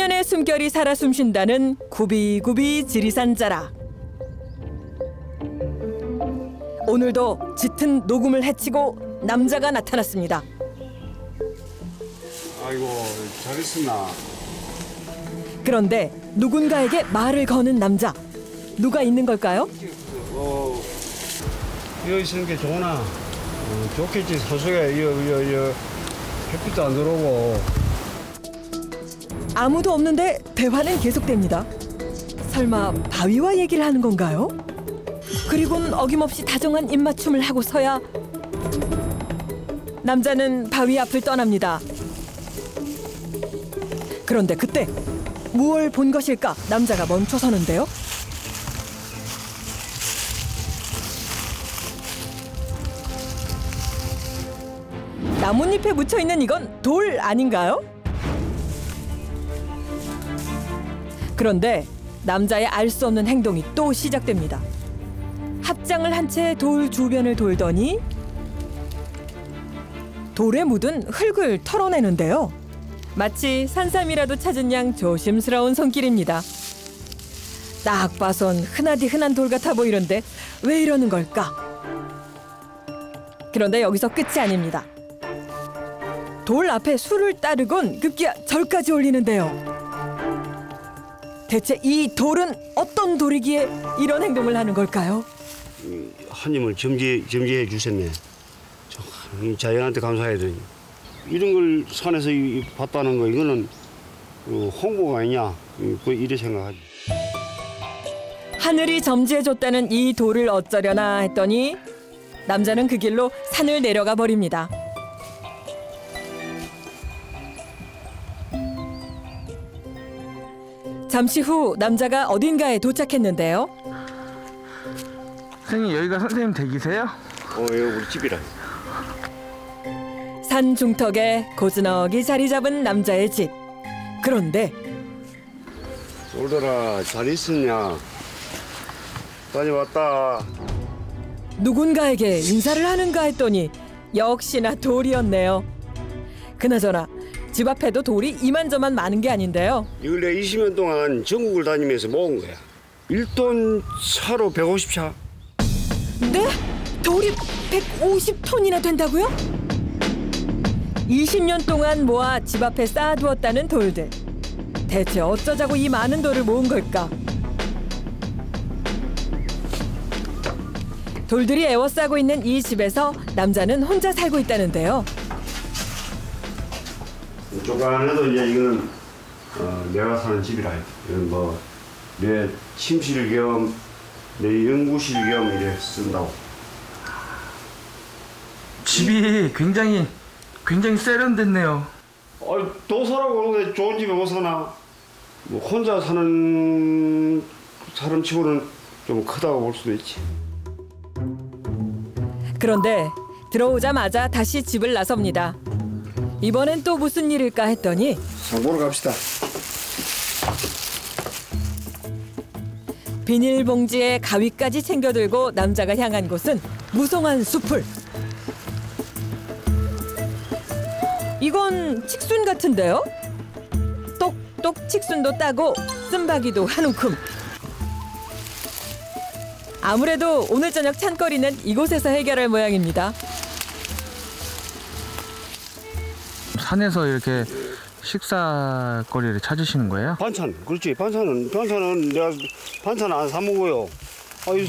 천년의 숨결이 살아 숨쉰다는 구비구비 지리산 자락. 오늘도 짙은 녹음을 헤치고 남자가 나타났습니다. 아이고, 잘 있었나? 그런데 누군가에게 말을 거는 남자. 누가 있는 걸까요? 여기 있는 게 좋으나? 좋겠지. 산속에 햇빛도 안 들어오고. 아무도 없는데 대화는 계속됩니다. 설마 바위와 얘기를 하는 건가요? 그리고는 어김없이 다정한 입맞춤을 하고서야 남자는 바위 앞을 떠납니다. 그런데 그때 무얼 본 것일까? 남자가 멈춰서는데요. 나뭇잎에 묻혀있는 이건 돌 아닌가요? 그런데 남자의 알 수 없는 행동이 또 시작됩니다. 합장을 한 채 돌 주변을 돌더니 돌에 묻은 흙을 털어내는데요. 마치 산삼이라도 찾은 양 조심스러운 손길입니다. 딱 봐선 흔하디 흔한 돌 같아 보이는데 왜 이러는 걸까? 그런데 여기서 끝이 아닙니다. 돌 앞에 술을 따르곤 급기야 절까지 올리는데요. 대체 이 돌은 어떤 돌이기에 이런 행동을 하는 걸까요? 하님을 점지해 주셨네. 자연한테 감사해야 되니. 이런 걸 산에서 봤다는 거 이거는 홍보가 아니냐 이래 생각하지. 하늘이 점지해줬다는 이 돌을 어쩌려나 했더니 남자는 그 길로 산을 내려가 버립니다. 잠시 후 남자가 어딘가에 도착했는데요. 선생님, 여기가 선생님 댁이세요? 여기 우리 집이라. 산 중턱에 고즈넉이 자리 잡은 남자의 집. 그런데 돌더라, 잘 있었냐? 다녀왔다. 누군가에게 인사를 하는가 했더니 역시나 돌이었네요. 그나저나 집 앞에도 돌이 이만저만 많은 게 아닌데요. 이걸 내가 20년 동안 전국을 다니면서 모은 거야. 1톤 차로 150차. 네? 돌이 150톤이나 된다고요? 20년 동안 모아 집 앞에 쌓아두었다는 돌들. 대체 어쩌자고 이 많은 돌을 모은 걸까? 돌들이 에워싸고 있는 이 집에서 남자는 혼자 살고 있다는데요. 조그만해도 이제 이거는 내가 사는 집이라. 이건 내 침실 겸 내 연구실 겸 이래 쓴다고. 집이 굉장히 세련됐네요. 도서라고 하는데 좋은 집에 못 사나? 혼자 사는 사람 치고는 좀 크다고 볼 수도 있지. 그런데 들어오자마자 다시 집을 나섭니다. 이번엔 또 무슨 일일까 했더니 상 보러 갑시다. 비닐봉지에 가위까지 챙겨들고 남자가 향한 곳은 무성한 숲을. 이건 칡순 같은데요? 똑똑 칡순도 따고 쓴바귀도 한 움큼. 아무래도 오늘 저녁 찬거리는 이곳에서 해결할 모양입니다. 산에서 이렇게 식사거리를 찾으시는 거예요? 반찬, 그렇지. 반찬은 내가 반찬 안 사 먹어요. 이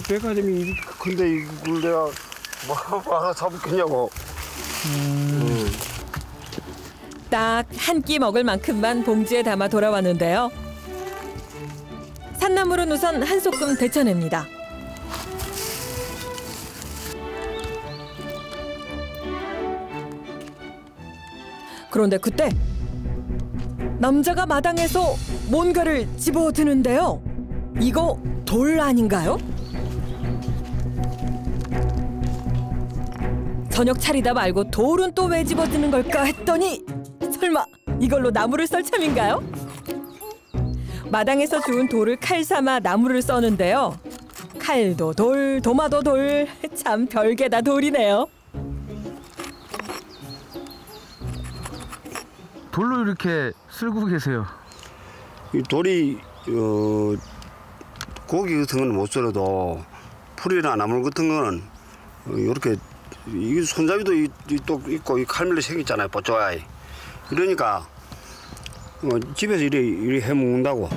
백화점이 이렇게 큰데 이걸 내가 뭐 사 먹겠냐고. 딱 한 끼 먹을 만큼만 봉지에 담아 돌아왔는데요. 산나물은 우선 한 소끔 데쳐냅니다. 그런데 그때 남자가 마당에서 뭔가를 집어드는데요. 이거 돌 아닌가요? 저녁 차리다 말고 돌은 또 왜 집어드는 걸까 했더니 설마 이걸로 나무를 썰 참인가요? 마당에서 주운 돌을 칼 삼아 나무를 써는데요. 칼도 돌, 도마도 돌, 참 별게 다 돌이네요. 돌로 이렇게 쓸고 계세요? 이 돌이 고기 같은 건 못 썰어도 풀이나 나물 같은 거는 이렇게 이 손잡이도 또 있고 이 칼밀로 생겼잖아요. 뽀쪼아이. 그러니까 집에서 이리 해 먹는다고.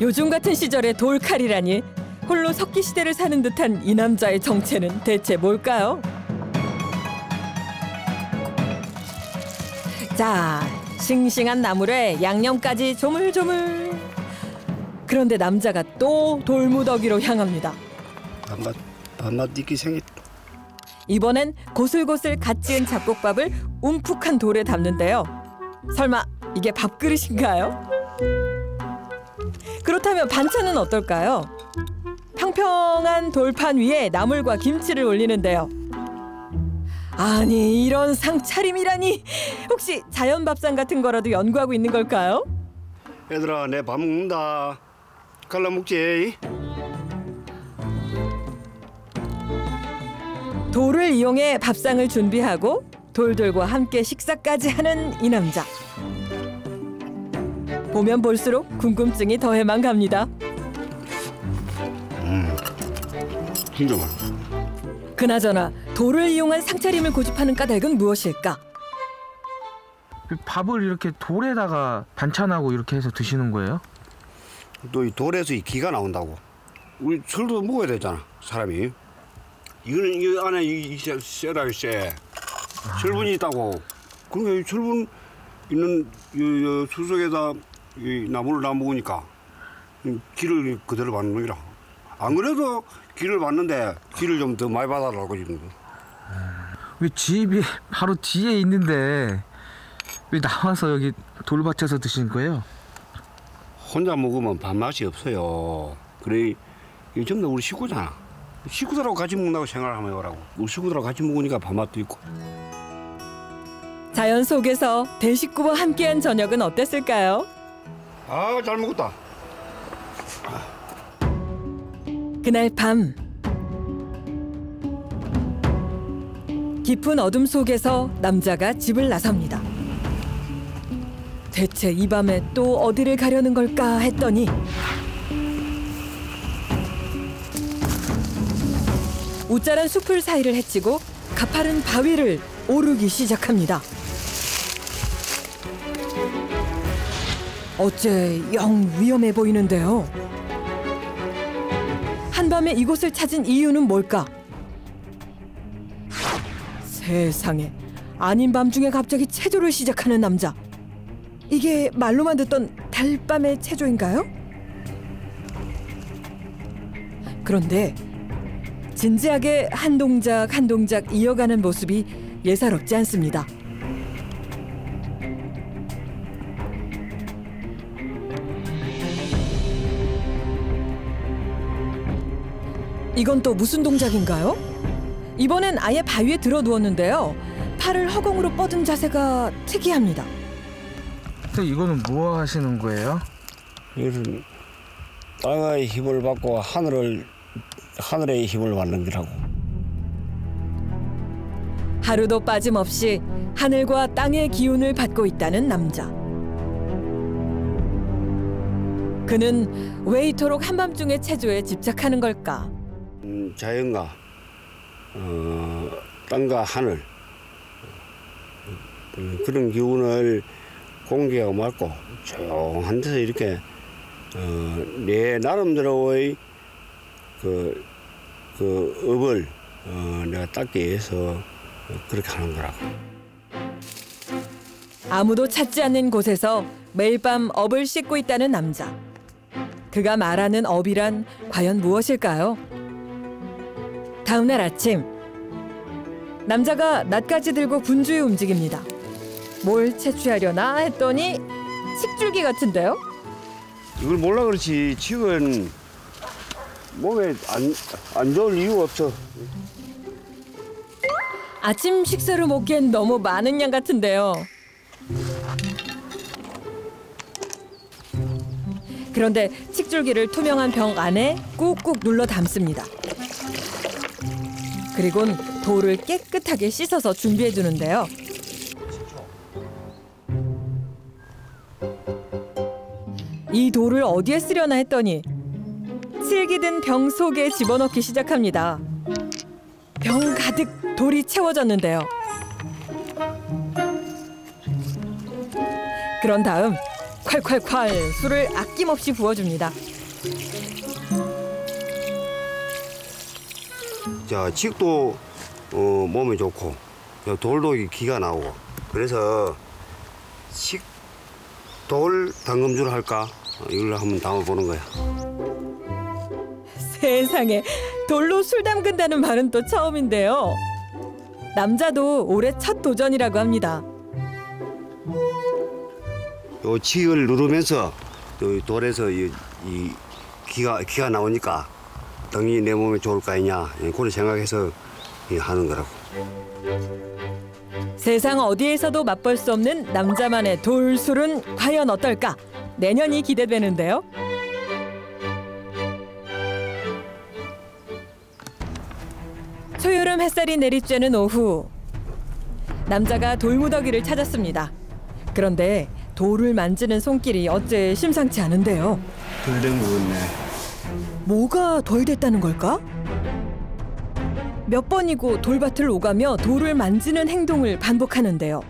요즘 같은 시절에 돌칼이라니 홀로 석기 시대를 사는 듯한 이 남자의 정체는 대체 뭘까요? 자, 싱싱한 나물에 양념까지 조물조물. 그런데 남자가 또 돌무더기로 향합니다. 밥맛 있게 생겼. 이번엔 고슬고슬 갓 지은 잡곡밥을 움푹한 돌에 담는데요. 설마 이게 밥그릇인가요? 그렇다면 반찬은 어떨까요? 평평한 돌판 위에 나물과 김치를 올리는데요. 아니, 이런 상차림이라니. 혹시 자연밥상 같은 거라도 연구하고 있는 걸까요? 얘들아, 내 밥 먹는다. 갈라 먹지. 돌을 이용해 밥상을 준비하고 돌들과 함께 식사까지 하는 이 남자. 보면 볼수록 궁금증이 더해만 갑니다. 진짜 맛있어. 그나저나 돌을 이용한 상차림을 고집하는 까닭은 무엇일까? 밥을 이렇게 돌에다가 반찬하고 이렇게 해서 드시는 거예요? 또 이 돌에서 이 기가 나온다고. 우리 철도 먹어야 되잖아, 사람이. 이거는 이 안에 이 쇠라고 쇠. 철분이 있다고. 그러니까 이 철분 있는 이 수속에다 이 나무를 놔 먹으니까 기를 그대로 받는 거라. 안 그래도 기를 받는데 기를 좀 더 많이 받아라고 지금. 왜 집이 바로 뒤에 있는데 왜 나와서 여기 돌밭에서 드시는 거예요? 혼자 먹으면 밥맛이 없어요. 그래, 이게 전부 다 우리 식구잖아. 식구들하고 같이 먹는다고 생각하면 오라고. 우리 식구들하고 같이 먹으니까 밥맛도 있고. 자연 속에서 대식구와 함께한 저녁은 어땠을까요? 아, 잘 먹었다. 그날 밤 깊은 어둠 속에서 남자가 집을 나섭니다. 대체 이 밤에 또 어디를 가려는 걸까 했더니 우짜란 숲을 사이를 헤치고 가파른 바위를 오르기 시작합니다. 어째 영 위험해 보이는데요. 한밤에 이곳을 찾은 이유는 뭘까? 세상에, 아닌 밤중에 갑자기 체조를 시작하는 남자. 이게 말로만 듣던 달밤의 체조인가요? 그런데 진지하게 한 동작 한 동작 이어가는 모습이 예사롭지 않습니다. 이건 또 무슨 동작인가요? 이번엔 아예 바위에 들어 누웠는데요. 팔을 허공으로 뻗은 자세가 특이합니다. 이거는 뭐 하시는 거예요? 이것은 땅의 힘을 받고 하늘의 힘을 받는 거라고. 하루도 빠짐없이 하늘과 땅의 기운을 받고 있다는 남자. 그는 왜 이토록 한밤중에 체조에 집착하는 걸까? 자연과 땅과 하늘 그런 기운을 공기가 맑고 조용한 데서 이렇게 내 나름대로의 그 업을 내가 닦기 위해서 그렇게 하는 거라고. 아무도 찾지 않는 곳에서 매일 밤 업을 씻고 있다는 남자. 그가 말하는 업이란 과연 무엇일까요? 다음 날 아침, 남자가 낫까지 들고 분주히 움직입니다. 뭘 채취하려나 했더니 칡줄기 같은데요? 이걸 몰라 그렇지. 칡은 몸에 안 좋을 이유가 없어. 아침 식사로 먹기엔 너무 많은 양 같은데요. 그런데 칡줄기를 투명한 병 안에 꾹꾹 눌러 담습니다. 그리곤 돌을 깨끗하게 씻어서 준비해 두는데요. 이 돌을 어디에 쓰려나 했더니 슬기 든 병 속에 집어넣기 시작합니다. 병 가득 돌이 채워졌는데요. 그런 다음 콸콸콸 술을 아낌없이 부어줍니다. 자, 칡도 몸에 좋고 돌도 기가 나오고 그래서 돌 담금주를 할까? 이걸 한번 담아보는 거야. 세상에 돌로 술 담근다는 말은 또 처음인데요. 남자도 올해 첫 도전이라고 합니다. 요 칡을 누르면서 요 돌에서 이 기가 나오니까 당연히 내 몸에 좋을 거 아니냐 그런 생각해서 하는 거라고. 세상 어디에서도 맛볼 수 없는 남자만의 돌술은 과연 어떨까? 내년이 기대되는데요. 초여름 햇살이 내리쬐는 오후, 남자가 돌무더기를 찾았습니다. 그런데 돌을 만지는 손길이 어째 심상치 않은데요. 덜 된 거 같네. 뭐가 덜 됐다는 걸까? 몇 번이고 돌밭을 오가며 돌을 만지는 행동을 반복하는데요.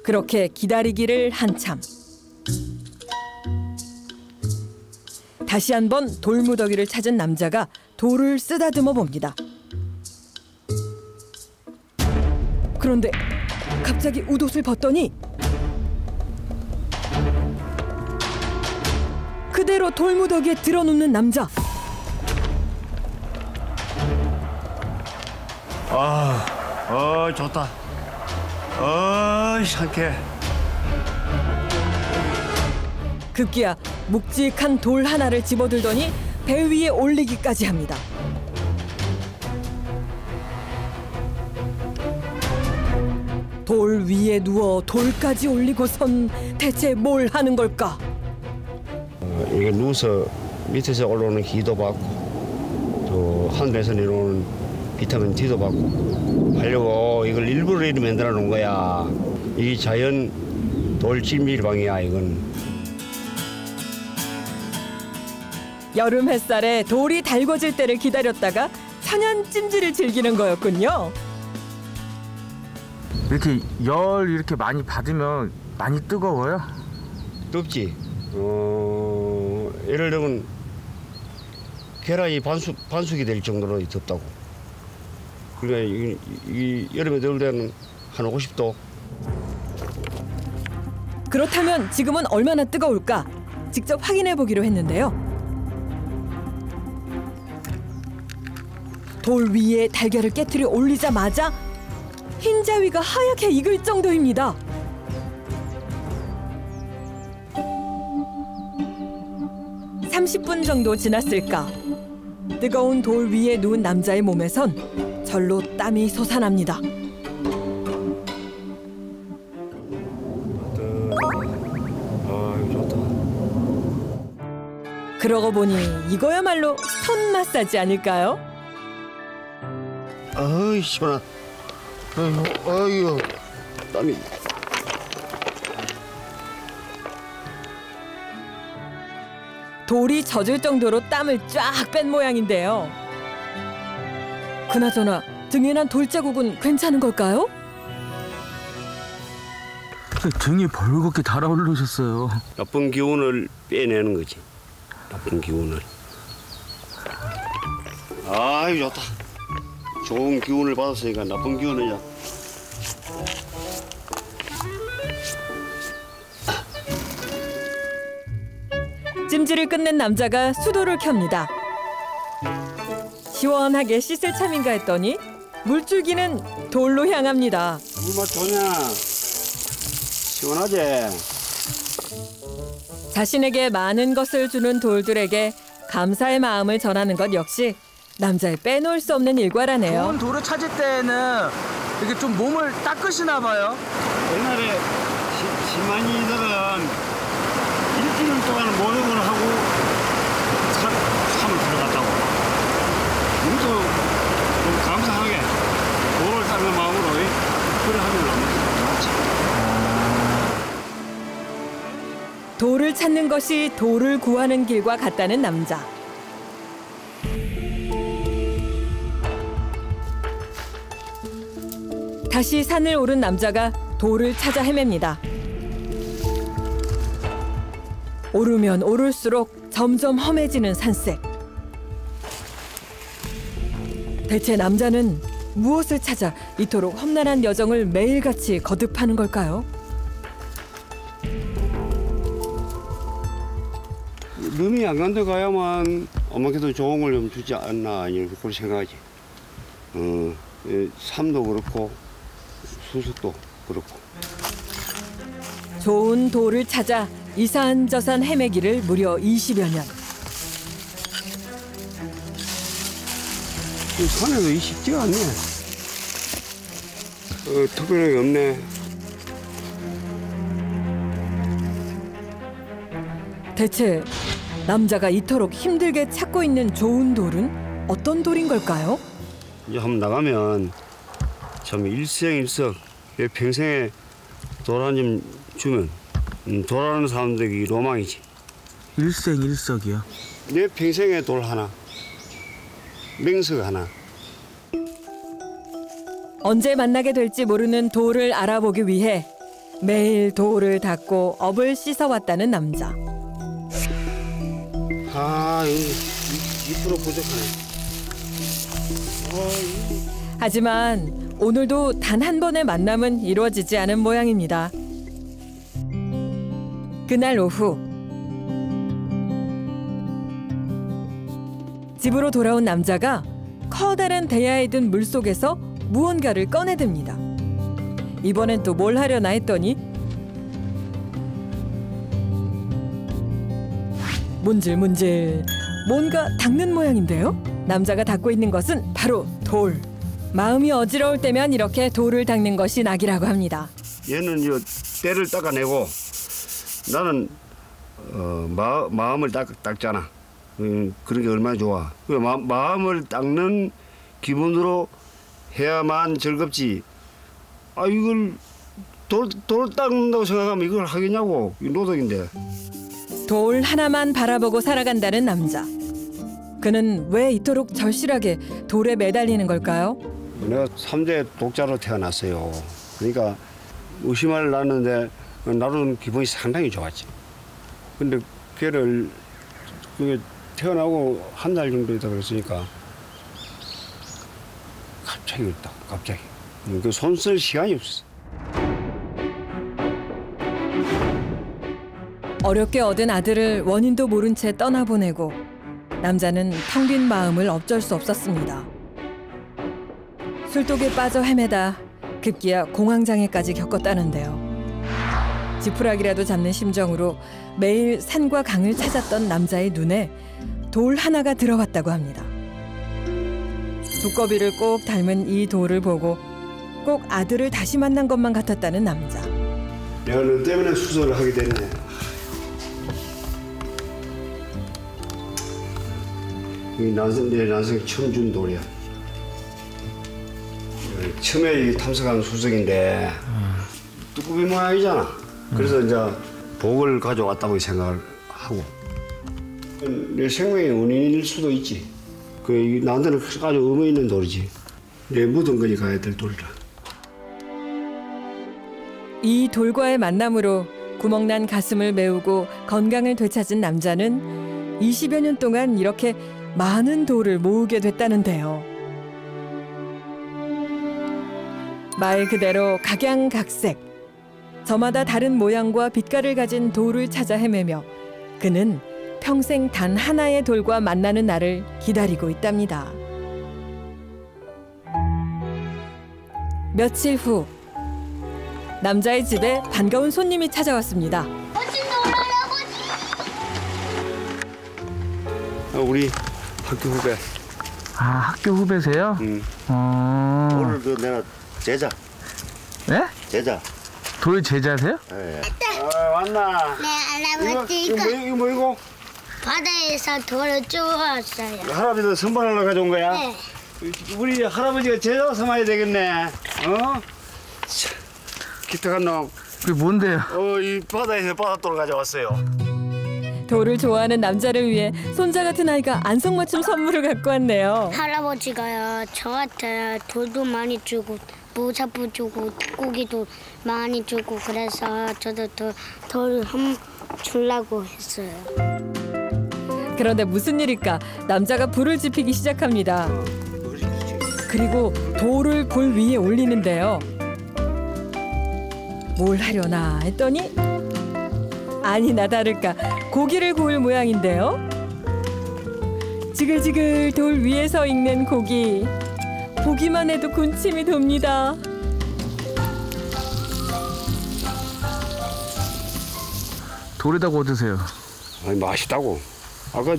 그렇게 기다리기를 한참. 다시 한번 돌무더기를 찾은 남자가 돌을 쓰다듬어 봅니다. 그런데 갑자기 웃옷을 벗더니 그대로 돌무더기에 들어눕는 남자. 좋다. 상쾌해. 급기야 묵직한 돌 하나를 집어들더니 배 위에 올리기까지 합니다. 돌 위에 누워 돌까지 올리고선 대체 뭘 하는 걸까? 이게 누워서 밑에서 올라오는 기도 받고 또 하늘에서 내려오는 비타민 D도 받고 하려고 이걸 일부러 이렇게 만들어 놓은 거야. 이 자연 돌찜질방이야 이건. 여름 햇살에 돌이 달궈질 때를 기다렸다가 천연 찜질을 즐기는 거였군요. 이렇게 열 이렇게 많이 받으면 많이 뜨거워요? 덥지. 예를 들면 계란이 반숙이 될 정도로 덥다고. 그러니까 이 여름에 더울 때는 한 50도. 그렇다면 지금은 얼마나 뜨거울까? 직접 확인해 보기로 했는데요. 돌 위에 달걀을 깨트려 올리자마자 흰자위가 하얗게 익을 정도입니다. (30분) 정도 지났을까? 뜨거운 돌 위에 누운 남자의 몸에선 절로 땀이 솟아납니다. 좋다. 그러고 보니 이거야말로 스톤 마사지 아닐까요? 아이 시원하. 아유 땀이. 돌이 젖을 정도로 땀을 쫙 뺀 모양인데요. 그나저나 등에 난 돌자국은 괜찮은 걸까요? 등이 벌겋게 달아오르셨어요. 나쁜 기운을 빼내는 거지. 나쁜 기운을. 아유 좋다. 좋은 기운을 받았으니까 나쁜 기운을 야. 찜질을 끝낸 남자가 수도를 켭니다. 시원하게 씻을 참인가 했더니 물줄기는 돌로 향합니다. 물맛 좋냐? 시원하지? 자신에게 많은 것을 주는 돌들에게 감사의 마음을 전하는 것 역시 남자의 빼놓을 수 없는 일과라네요. 좋은 돌을 찾을 때는 이렇게 좀 몸을 닦으시나 봐요. 옛날에 시만이들은 일주일 동안 모욕을 하고 참을 들어갔다고. 우리도 좀 감사하게 돌을 닦는 마음으로 그래 하면 안 맞지. 돌을 찾는 것이 돌을 구하는 길과 같다는 남자. 다시 산을 오른 남자가 돌을 찾아 헤맵니다. 오르면 오를수록 점점 험해지는 산색. 대체 남자는 무엇을 찾아 이토록 험난한 여정을 매일같이 거듭하는 걸까요? 름이 안 간데 가야만 엄마께도 좋은 걸 좀 주지 않나 이렇게 생각하지. 삶도 그렇고 수습도 그렇고. 좋은 돌을 찾아 이산저산 헤매기를 무려 20여 년. 산에도 이 쉽지가 않네. 특별한 게 없네. 대체 남자가 이토록 힘들게 찾고 있는 좋은 돌은 어떤 돌인 걸까요? 이제 한번 나가면 참 일생일석 평생에 돌 한 점 주면 돌아가는 사람들이 로망이지. 일생일석이요. 내 평생에 돌 하나, 맹석 하나. 언제 만나게 될지 모르는 돌을 알아보기 위해 매일 돌을 닦고 업을 씻어왔다는 남자. 아, 여기 2% 부족하네. 하지만 오늘도 단 한 번의 만남은 이루어지지 않은 모양입니다. 그날 오후 집으로 돌아온 남자가 커다란 대야에 든 물속에서 무언가를 꺼내듭니다. 이번엔 또 뭘 하려나 했더니 문질문질 뭔가 닦는 모양인데요. 남자가 닦고 있는 것은 바로 돌. 마음이 어지러울 때면 이렇게 돌을 닦는 것이 낙이라고 합니다. 얘는 이 때를 닦아내고 나는 마음을 닦잖아. 그런 게 얼마나 좋아. 마음을 닦는 기분으로 해야만 즐겁지. 아, 이걸 돌 닦는다고 생각하면 이걸 하겠냐고. 이 노동인데. 돌 하나만 바라보고 살아간다는 남자. 그는 왜 이토록 절실하게 돌에 매달리는 걸까요? 내가 3대 독자로 태어났어요. 그러니까 의심을 났는데 나는 기분이 상당히 좋았지. 근데 걔를 태어나고 한 달 정도 있다 그랬으니까 갑자기 그랬다. 갑자기. 그 손 쓸 시간이 없었어. 어렵게 얻은 아들을 원인도 모른 채 떠나보내고 남자는 텅 빈 마음을 어쩔 수 없었습니다. 술독에 빠져 헤매다 급기야 공황장애까지 겪었다는데요. 지푸라기라도 잡는 심정으로 매일 산과 강을 찾았던 남자의 눈에 돌 하나가 들어왔다고 합니다. 두꺼비를 꼭 닮은 이 돌을 보고 꼭 아들을 다시 만난 것만 같았다는 남자. 내가 너 때문에 수술을 하게 됐네. 내 난생 처음 준 돌이야. 처음에 탐색한 수석인데 두꺼비 모양이잖아. 그래서 이제 복을 가져왔다고 생각을 하고. 내 생명의 원인일 수도 있지. 나한테는 아주 의미 있는 돌이지. 내 묻은거리 가야 될 돌이라. 이 돌과의 만남으로 구멍난 가슴을 메우고 건강을 되찾은 남자는 20여 년 동안 이렇게 많은 돌을 모으게 됐다는데요. 말 그대로 각양각색. 저마다 다른 모양과 빛깔을 가진 돌을 찾아 헤매며 그는 평생 단 하나의 돌과 만나는 날을 기다리고 있답니다. 며칠 후 남자의 집에 반가운 손님이 찾아왔습니다. 우리 학교 후배. 아, 학교 후배세요? 응. 오늘 내가 제자. 네? 제자. 돌 제자세요? 네. 왔나? 네, 할아버지 이거 뭐이고? 바다에서 돌을 주웠어요. 할아버지도 선반하러 가져온 거야? 네. 우리 할아버지가 제자 삼아야 되겠네. 어? 기특한 놈. 그게 뭔데요? 이 바다에서 바닷돌 가져왔어요. 돌을 좋아하는 남자를 위해 손자 같은 아이가 안성맞춤 선물을 갖고 왔네요. 할아버지가요 저한테 돌도 많이 주고 모자도 주고 고기도 많이 주고 그래서 저도 돌을 주려고 했어요. 그런데 무슨 일일까? 남자가 불을 지피기 시작합니다. 그리고 돌을 불 위에 올리는데요. 뭘 하려나 했더니 아니나 다를까 고기를 구울 모양인데요. 지글지글 돌 위에서 익는 고기. 보기만 해도 군침이 돕니다. 돌에다 구워 드세요. 아니, 맛있다고. 아까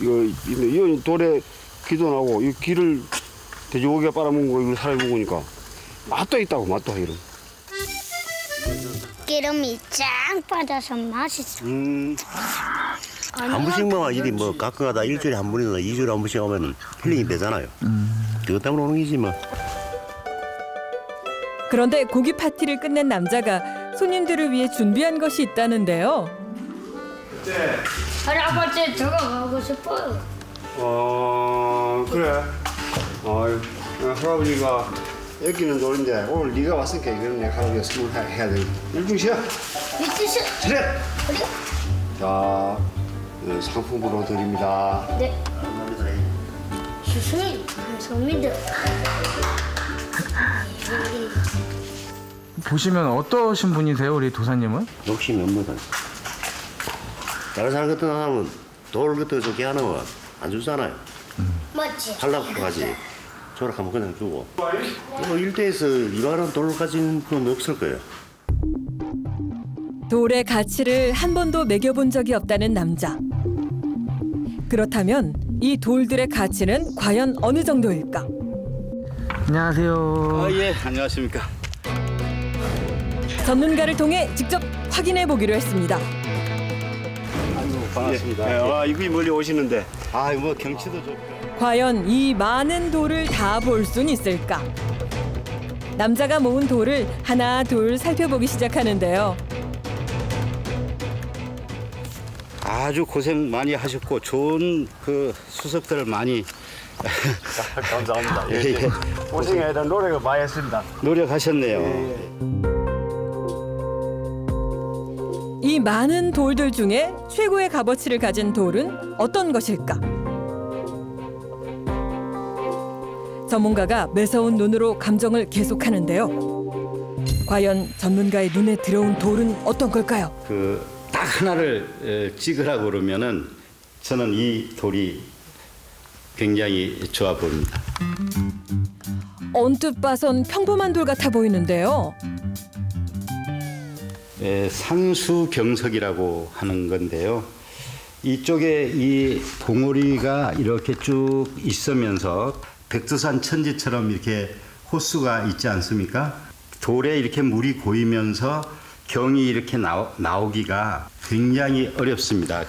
이 돌에 기도 나고 이 기를 돼지고기가 빨아먹은 거 이걸 사람이 먹으니까 맛도 있다고. 맛도 하기로. 기름이 쫙 빠져서 맛있어. 한 번씩 뭐 일이 뭐 가끔가다 일주일에 한 번이나 2주일에 한 번씩 오면은 힐링이 되잖아요. 그것 때문에 오는 거지 뭐. 그런데 고기 파티를 끝낸 남자가 손님들을 위해 준비한 것이 있다는데요. 할아버지 저거 가고 싶어요. 그래. 할아버지가 여기는 돌인데 오늘 네가 왔으니까 이거는 내가 할아버지가 선물해야 돼. 일중시야. 미치시. 그래. 자, 상품으로 드립니다. 네. 수수님 감사합니다. 보시면 어떠신 분이세요, 우리 도사님은? 욕심이 없는 다른 사람 같은 사람은 돌 같은 거 좋게 하는 거 안 주잖아요. 맞지. 하려고 가지. 조락하면 그냥 주고. 뭐 일대에서 이만한 돌 가진 건 없을 거예요. 돌의 가치를 한 번도 매겨본 적이 없다는 남자. 그렇다면 이 돌들의 가치는 과연 어느 정도일까? 안녕하세요. 예, 안녕하십니까. 전문가를 통해 직접 확인해 보기로 했습니다. 아이고, 반갑습니다. 예, 이분이 멀리 오시는데. 뭐 경치도 좋고. 과연 이 많은 돌을 다 볼 순 있을까? 남자가 모은 돌을 하나 둘 살펴보기 시작하는데요. 아주 고생 많이 하셨고 좋은 그 수석들을 많이 감사합니다. 예, 예. 고생해야 되는 노력을 많이 했습니다. 노력하셨네요. 이 많은 돌들 중에 최고의 값어치를 가진 돌은 어떤 것일까? 전문가가 매서운 눈으로 감정을 계속하는데요. 과연 전문가의 눈에 들어온 돌은 어떤 걸까요? 그 딱 하나를 찍으라고 그러면은 저는 이 돌이 굉장히 좋아 보입니다. 언뜻 봐선 평범한 돌 같아 보이는데요. 산수경석이라고 하는 건데요. 이쪽에 이 봉우리가 이렇게 쭉 있으면서 백두산 천지처럼 이렇게 호수가 있지 않습니까? 돌에 이렇게 물이 고이면서 경이 이렇게 나오기가 굉장히 어렵습니다.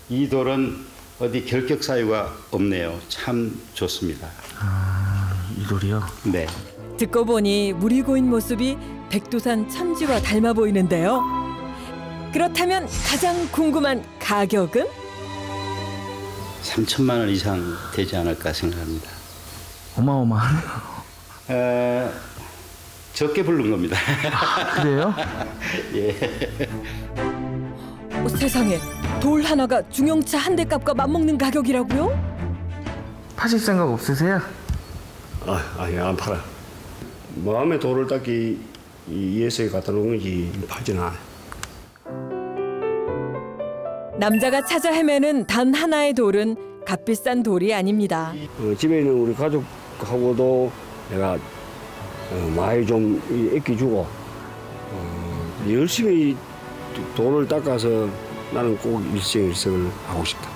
이 돌은 어디 결격 사유가 없네요. 참 좋습니다. 이 돌이요? 네. 듣고 보니 물이 고인 모습이 백두산 천지와 닮아 보이는데요. 그렇다면 가장 궁금한 가격은? 3천만 원 이상 되지 않을까 생각합니다. 어마어마하네요. 적게 부른 겁니다. 그래요? 예. 세상에 돌 하나가 중형차 한 대 값과 맞먹는 가격이라고요? 파실 생각 없으세요? 아니 안 팔아. 마음의 돌을 닦기 위해서 갖다 놓은 거지 팔지는 않아. 남자가 찾아 헤매는 단 하나의 돌은 값비싼 돌이 아닙니다. 집에 있는 우리 가족하고도 내가 많이 좀 아껴주고 열심히 돌을 닦아서 나는 꼭 일생일석을 하고 싶다.